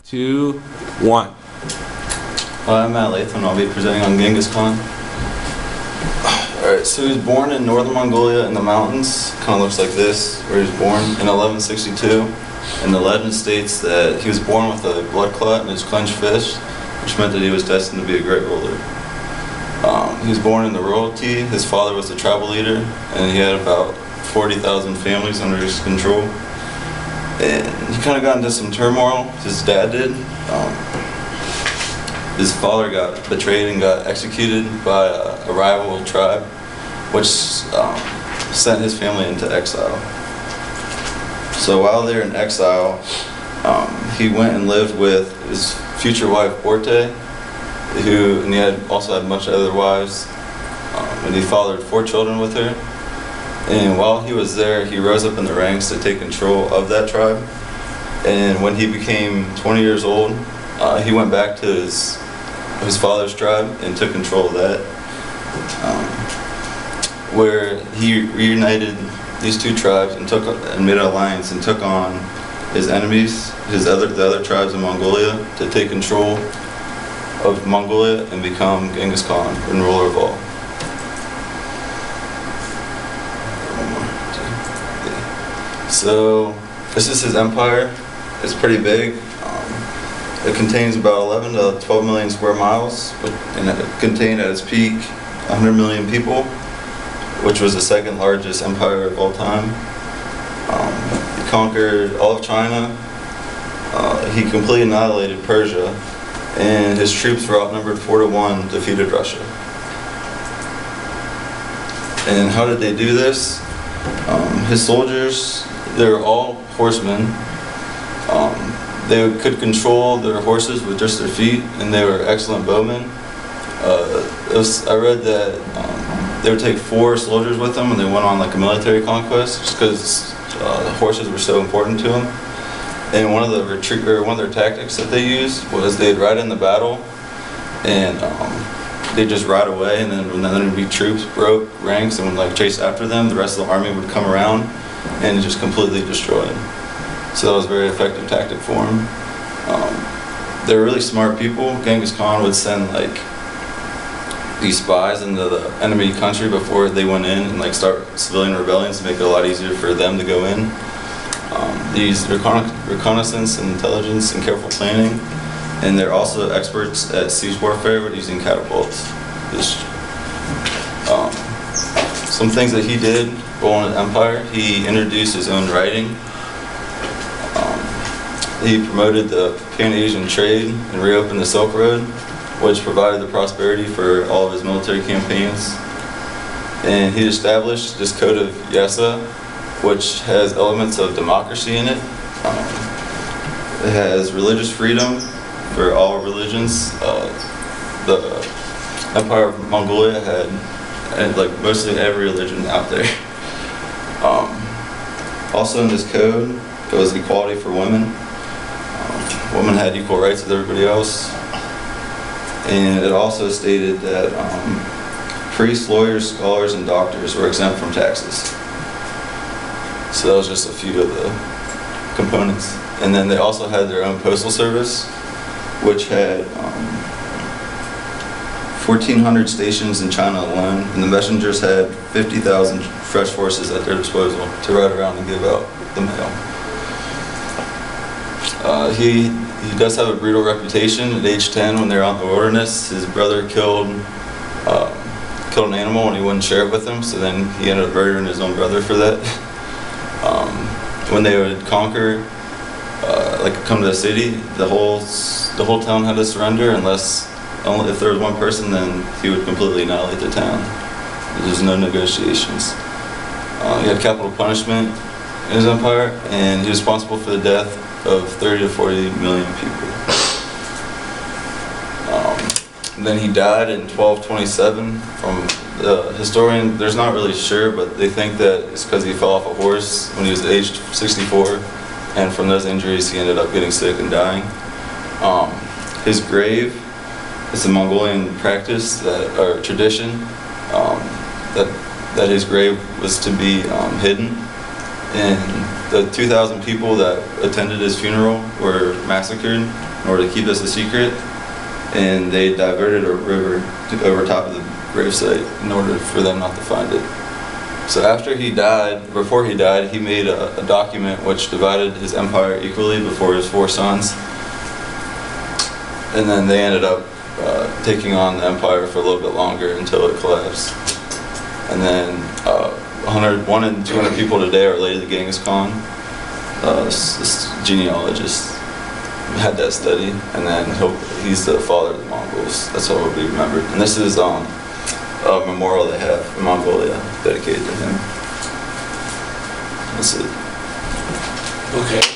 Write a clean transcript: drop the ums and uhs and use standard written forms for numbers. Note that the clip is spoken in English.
2, 1. Hi, I'm Matt Latham, and I'll be presenting on Ghengis Khan. Alright, so he was born in northern Mongolia in the mountains. Kind of looks like this, where he was born in 1162. And the legend states that he was born with a blood clot in his clenched fist, which meant that he was destined to be a great ruler. He was born into royalty. His father was the tribal leader, and he had about 40,000 families under his control. And he kind of got into some turmoil. His dad did. His father got betrayed and got executed by a rival tribe, which sent his family into exile. So while they were in exile, he went and lived with his future wife, Borte, and he also had much other wives, and he fathered 4 children with her. And while he was there, he rose up in the ranks to take control of that tribe. And when he became 20 years old, he went back to his father's tribe and took control of that, where he reunited these 2 tribes and made an alliance and took on his enemies, the other tribes in Mongolia, to take control of Mongolia and become Ghengis Khan and ruler of all. So this is his empire. It's pretty big. It contains about 11 to 12 million square miles, and it contained at its peak 100 million people, which was the second largest empire of all time. He conquered all of China. He completely annihilated Persia, and his troops were outnumbered 4 to 1, defeated Russia. And how did they do this? His soldiers, they were all horsemen. They could control their horses with just their feet, and they were excellent bowmen. I read that they would take 4 soldiers with them when they went on like a military conquest, just because horses were so important to them. And one of their tactics that they used was they'd ride in the battle, and they'd just ride away. And then when the enemy troops broke ranks and would like chase after them, the rest of the army would come around and just completely destroy them. So that was a very effective tactic for him. They were really smart people. Ghengis Khan would send like these spies into the enemy country before they went in and like start civilian rebellions to make it a lot easier for them to go in. These reconnaissance and intelligence and careful planning, and they're also experts at siege warfare with using catapults. Some things that he did while in his empire: he introduced his own writing. He promoted the Pan-Asian trade and reopened the Silk Road, which provided the prosperity for all of his military campaigns. And he established this code of Yasa, which has elements of democracy in it. It has religious freedom for all religions. The Empire of Mongolia had like mostly every religion out there. Also in this code, there was equality for women. Women had equal rights with everybody else. And it also stated that priests, lawyers, scholars, and doctors were exempt from taxes. So that was just a few of the components. And then they also had their own postal service, which had 1,400 stations in China alone, and the messengers had 50,000 fresh horses at their disposal to ride around and give out the mail. He does have a brutal reputation. At age 10, when they were out in the wilderness, his brother killed an animal and he wouldn't share it with him, so then he ended up murdering his own brother for that. When they would conquer, come to a city, the whole town had to surrender if there was one person, then he would completely annihilate the town. There's no negotiations. He had capital punishment in his empire, and he was responsible for the death of 30 to 40 million people. And then he died in 1227 from the historian. There's not really sure, but they think that it's because he fell off a horse when he was aged 64, and from those injuries he ended up getting sick and dying. His grave is a Mongolian practice or tradition that his grave was to be hidden. And the 2,000 people that attended his funeral were massacred in order to keep this a secret, and they diverted a river over top of the gravesite in order for them not to find it. So after he died, before he died, he made a document which divided his empire equally before his 4 sons. And then they ended up taking on the empire for a little bit longer until it collapsed. And then 1 in 200 people today are related to Genghis Khan. This genealogist had that study, and then he's the father of the Mongols. That's how he'll be remembered. And this is a memorial they have in Mongolia dedicated to him. That's it. Okay.